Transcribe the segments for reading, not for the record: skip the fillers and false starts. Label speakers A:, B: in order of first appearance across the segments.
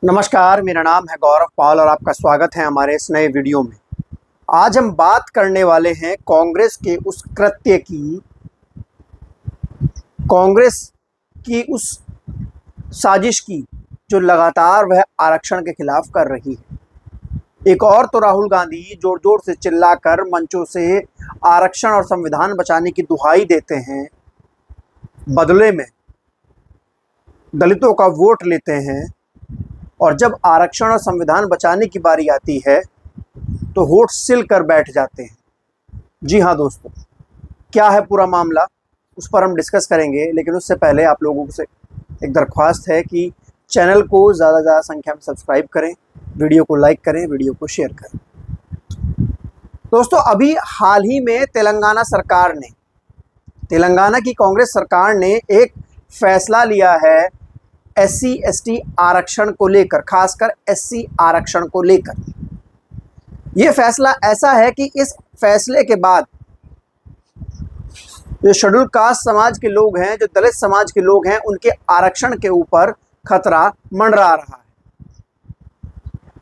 A: नमस्कार, मेरा नाम है गौरव पाल और आपका स्वागत है हमारे इस नए वीडियो में। आज हम बात करने वाले हैं कांग्रेस के उस कृत्य की, कांग्रेस की उस साजिश की जो लगातार वह आरक्षण के खिलाफ कर रही है। एक और तो राहुल गांधी जोर जोर से चिल्लाकर मंचों से आरक्षण और संविधान बचाने की दुहाई देते हैं, बदले में दलितों का वोट लेते हैं, और जब आरक्षण और संविधान बचाने की बारी आती है तो होठ सिल कर बैठ जाते हैं। जी हाँ दोस्तों, क्या है पूरा मामला, उस पर हम डिस्कस करेंगे। लेकिन उससे पहले आप लोगों से एक दरख्वास्त है कि चैनल को ज़्यादा से ज़्यादा संख्या में सब्सक्राइब करें, वीडियो को लाइक करें, वीडियो को शेयर करें। दोस्तों, अभी हाल ही में तेलंगाना की कांग्रेस सरकार ने एक फैसला लिया है SC ST आरक्षण को लेकर, खासकर SC आरक्षण को लेकर। यह फैसला ऐसा है कि इस फैसले के बाद जो शेड्यूल कास्ट समाज के लोग हैं, जो दलित समाज के लोग हैं, उनके आरक्षण के ऊपर खतरा मंडरा रहा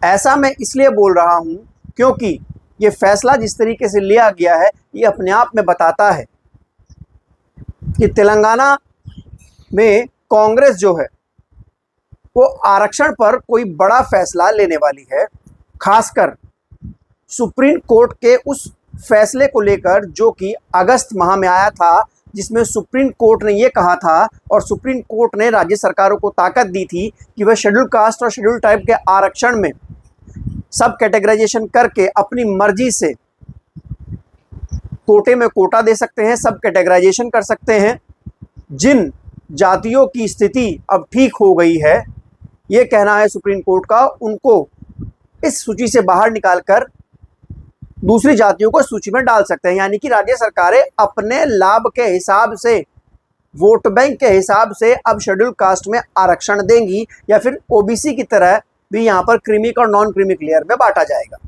A: है। ऐसा मैं इसलिए बोल रहा हूं क्योंकि यह फैसला जिस तरीके से लिया गया है, ये अपने आप में बताता है कि तेलंगाना में कांग्रेस जो है वो आरक्षण पर कोई बड़ा फैसला लेने वाली है, खासकर सुप्रीम कोर्ट के उस फैसले को लेकर जो कि अगस्त माह में आया था, जिसमें सुप्रीम कोर्ट ने ये कहा था और सुप्रीम कोर्ट ने राज्य सरकारों को ताकत दी थी कि वह शेड्यूल कास्ट और शेड्यूल ट्राइब के आरक्षण में सब कैटेगराइजेशन करके अपनी मर्जी से कोटे में कोटा दे सकते हैं, सब कैटेगराइजेशन कर सकते हैं। जिन जातियों की स्थिति अब ठीक हो गई है, ये कहना है सुप्रीम कोर्ट का, उनको इस सूची से बाहर निकालकर दूसरी जातियों को सूची में डाल सकते हैं। यानी कि राज्य सरकारें अपने लाभ के हिसाब से, वोट बैंक के हिसाब से अब शेड्यूल कास्ट में आरक्षण देंगी, या फिर OBC की तरह भी यहाँ पर क्रीमिक और नॉन क्रीमिक लेयर में बांटा जाएगा।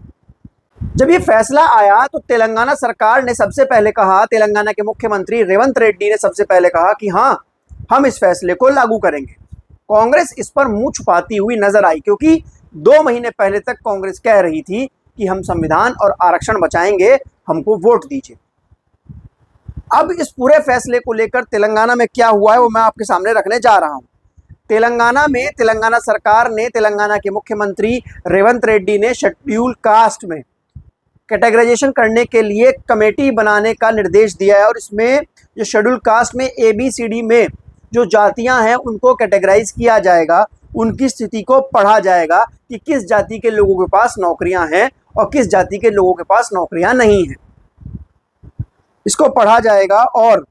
A: जब ये फैसला आया तो तेलंगाना सरकार ने सबसे पहले कहा, तेलंगाना के मुख्यमंत्री रेवंत रेड्डी ने सबसे पहले कहा कि हाँ, हम इस फैसले को लागू करेंगे। कांग्रेस इस पर मुंह छुपाती हुई नजर आई, क्योंकि 2 महीने पहले तक कांग्रेस कह रही थी कि हम संविधान और आरक्षण बचाएंगे, हमको वोट दीजिए। अब इस पूरे फैसले को लेकर तेलंगाना में क्या हुआ है वो मैं आपके सामने रखने जा रहा हूं। तेलंगाना में तेलंगाना सरकार ने, तेलंगाना के मुख्यमंत्री रेवंत रेड्डी ने शेड्यूल कास्ट में कैटेगराइजेशन करने के लिए कमेटी बनाने का निर्देश दिया है, और इसमें जो शेड्यूल कास्ट में ABCD में जो जातियां हैं उनको कैटेगराइज किया जाएगा, उनकी स्थिति को पढ़ा जाएगा कि किस जाति के लोगों के पास नौकरियां हैं और किस जाति के लोगों के पास नौकरियां नहीं हैं। इसको पढ़ा जाएगा और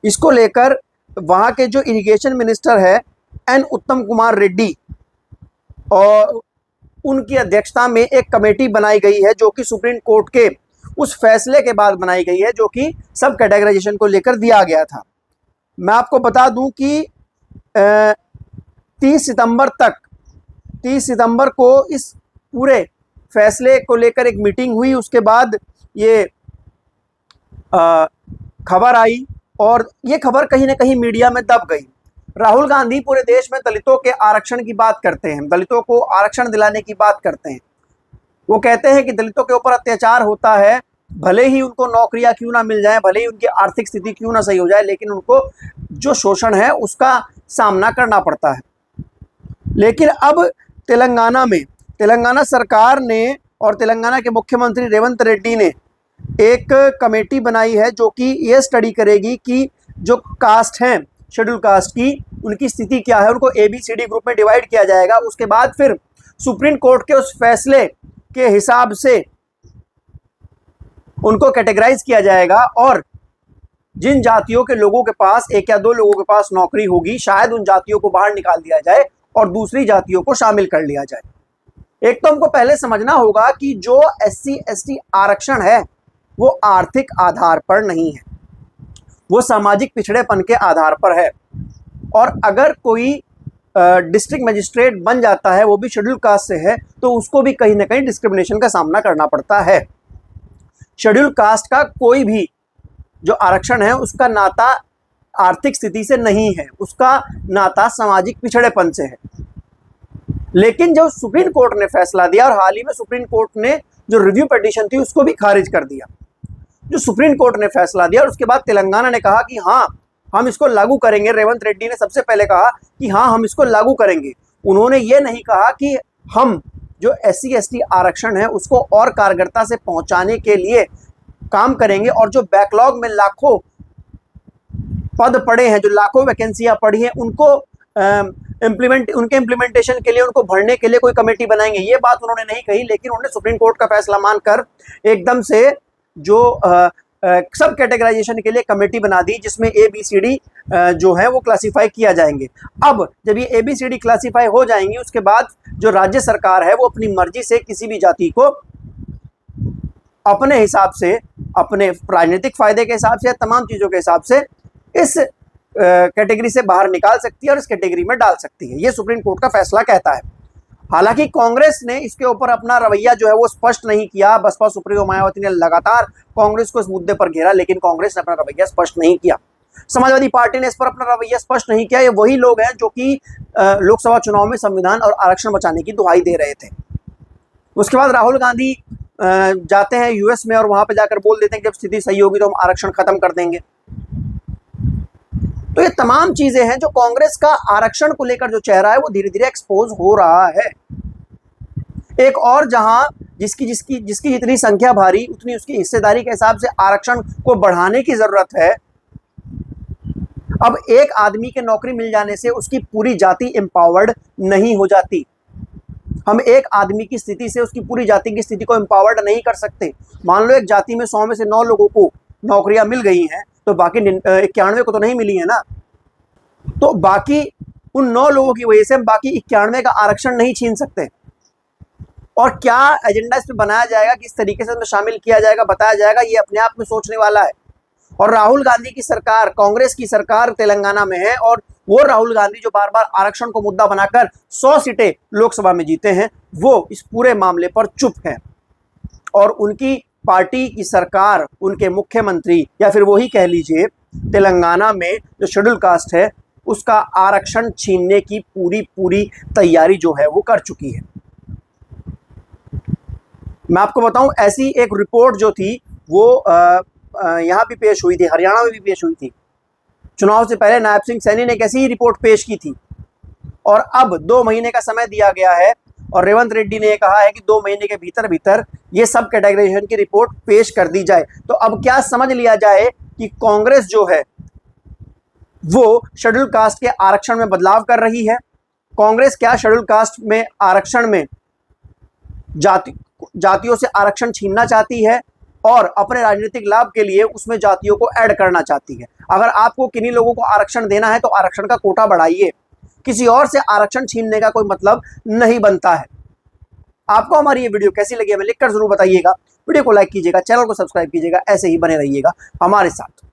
A: इसको लेकर वहां के जो इरिगेशन मिनिस्टर है N उत्तम कुमार रेड्डी, और उनकी अध्यक्षता में एक कमेटी बनाई गई है जो कि सुप्रीम कोर्ट के उस फैसले के बाद बनाई गई है, जो कि सब कैटेगराइजेशन को लेकर दिया गया था। मैं आपको बता दूं कि 30 सितंबर को इस पूरे फैसले को लेकर एक मीटिंग हुई। उसके बाद ये खबर आई और ये खबर कहीं ना कहीं मीडिया में दब गई। राहुल गांधी पूरे देश में दलितों के आरक्षण की बात करते हैं, दलितों को आरक्षण दिलाने की बात करते हैं। वो कहते हैं कि दलितों के ऊपर अत्याचार होता है, भले ही उनको नौकरियां क्यों ना मिल जाए, भले ही उनकी आर्थिक स्थिति क्यों ना सही हो जाए, लेकिन उनको जो शोषण है उसका सामना करना पड़ता है। लेकिन अब तेलंगाना सरकार ने और तेलंगाना के मुख्यमंत्री रेवंत रेड्डी ने एक कमेटी बनाई है जो कि ये स्टडी करेगी कि जो कास्ट हैं शेड्यूल कास्ट की, उनकी स्थिति क्या है, उनको ABCD ग्रुप में डिवाइड किया जाएगा। उसके बाद फिर सुप्रीम कोर्ट के उस फैसले के हिसाब से उनको कैटेगराइज किया जाएगा, और जिन जातियों के लोगों के पास, 1 या 2 लोगों के पास नौकरी होगी, शायद उन जातियों को बाहर निकाल दिया जाए और दूसरी जातियों को शामिल कर लिया जाए। एक तो हमको पहले समझना होगा कि जो SC ST आरक्षण है वो आर्थिक आधार पर नहीं है, वो सामाजिक पिछड़ेपन के आधार पर है। और अगर कोई डिस्ट्रिक्ट मजिस्ट्रेट बन जाता है, वो भी शेड्यूल कास्ट से है, तो उसको भी कहीं ना कहीं डिस्क्रिमिनेशन का सामना करना पड़ता है। शेड्यूल कास्ट का कोई भी जो आरक्षण है उसका नाता आर्थिक स्थिति से नहीं है, उसका नाता सामाजिक पिछड़ेपन से है। लेकिन जो सुप्रीम कोर्ट ने फैसला दिया, और हाल ही में सुप्रीम कोर्ट ने जो रिव्यू पिटीशन थी उसको भी खारिज कर दिया, जो सुप्रीम कोर्ट ने फैसला दिया, और उसके बाद तेलंगाना ने कहा कि हाँ हम इसको लागू करेंगे। रेवंत रेड्डी ने सबसे पहले कहा कि हाँ हम इसको लागू करेंगे। उन्होंने ये नहीं कहा कि हम जो SC ST आरक्षण है उसको और कारगरता से पहुंचाने के लिए काम करेंगे, और जो बैकलॉग में लाखों पद पड़े हैं, जो लाखों वैकेंसियां पड़ी हैं, उनको उनके इम्प्लीमेंटेशन के लिए, उनको भरने के लिए कोई कमेटी बनाएंगे। ये बात उन्होंने नहीं कही, लेकिन उन्होंने सुप्रीम कोर्ट का फैसला मानकर एकदम से जो सब कैटेगराइजेशन के लिए कमेटी बना दी, जिसमें ABCD जो है वो क्लासीफाई किया जाएंगे। अब जब ये ABCD क्लासीफाई हो जाएंगी, उसके बाद जो राज्य सरकार है वो अपनी मर्जी से किसी भी जाति को अपने हिसाब से, अपने राजनीतिक फायदे के हिसाब से, तमाम चीज़ों के हिसाब से इस कैटेगरी से बाहर निकाल सकती है और इस कैटेगरी में डाल सकती है। ये सुप्रीम कोर्ट का फैसला कहता है। हालांकि कांग्रेस ने इसके ऊपर अपना रवैया जो है वो स्पष्ट नहीं किया। बसपा सुप्रीमो मायावती ने लगातार कांग्रेस को इस मुद्दे पर घेरा, लेकिन कांग्रेस ने अपना रवैया स्पष्ट नहीं किया। समाजवादी पार्टी ने इस पर अपना रवैया स्पष्ट नहीं किया। ये वही लोग हैं जो कि लोकसभा चुनाव में संविधान और आरक्षण बचाने की दुहाई दे रहे थे। उसके बाद राहुल गांधी जाते हैं US में, और वहां पर जाकर बोल देते हैं कि जब स्थिति सही होगी तो हम आरक्षण खत्म कर देंगे। तो ये तमाम चीजें हैं जो कांग्रेस का आरक्षण को लेकर जो चेहरा है वो धीरे धीरे एक्सपोज हो रहा है। एक और जहां जिसकी जितनी संख्या भारी उतनी उसकी हिस्सेदारी के हिसाब से आरक्षण को बढ़ाने की जरूरत है। अब एक आदमी के नौकरी मिल जाने से उसकी पूरी जाति एम्पावर्ड नहीं हो जाती। हम एक आदमी की स्थिति से उसकी पूरी जाति की स्थिति को एम्पावर्ड नहीं कर सकते। मान लो एक जाति में 100 में से 9 लोगों को नौकरियां मिल गई हैं, तो बाकी 91 को तो नहीं मिली है ना। तो बाकी उन 9 लोगों की वजह से हम बाकी 91 का आरक्षण नहीं छीन सकते। और क्या एजेंडा इस पर बनाया जाएगा, किस तरीके से इसमें शामिल किया जाएगा, बताया जाएगा, ये अपने आप में सोचने वाला है। और राहुल गांधी की सरकार, कांग्रेस की सरकार तेलंगाना में है, और वो राहुल गांधी जो बार बार आरक्षण को मुद्दा बनाकर 100 सीटें लोकसभा में जीते हैं, वो इस पूरे मामले पर चुप हैं। और उनकी पार्टी की सरकार, उनके मुख्यमंत्री, या फिर वही कह लीजिए तेलंगाना में जो शेड्यूल कास्ट है उसका आरक्षण छीनने की पूरी तैयारी जो है वो कर चुकी है। मैं आपको बताऊं, ऐसी एक रिपोर्ट जो थी वो यहाँ भी पेश हुई थी, हरियाणा में भी पेश हुई थी। चुनाव से पहले नायब सिंह सैनी ने एक ऐसी ही रिपोर्ट पेश की थी, और अब 2 महीने का समय दिया गया है, और रेवंत रेड्डी ने कहा है कि 2 महीने के भीतर भीतर ये सब कैटेगराइजेशन की रिपोर्ट पेश कर दी जाए। तो अब क्या समझ लिया जाए कि कांग्रेस जो है वो शेड्यूल कास्ट के आरक्षण में बदलाव कर रही है। कांग्रेस क्या शेड्यूल कास्ट में आरक्षण में जातियों से आरक्षण छीनना चाहती है, और अपने राजनीतिक लाभ के लिए उसमें जातियों को ऐड करना चाहती है। अगर आपको किन्हीं लोगों को आरक्षण देना है तो आरक्षण का कोटा बढ़ाइए, किसी और से आरक्षण छीनने का कोई मतलब नहीं बनता है। आपको हमारी ये वीडियो कैसी लगी हमें लिखकर जरूर बताइएगा। वीडियो को लाइक कीजिएगा, चैनल को सब्सक्राइब कीजिएगा, ऐसे ही बने रहिएगा हमारे साथ।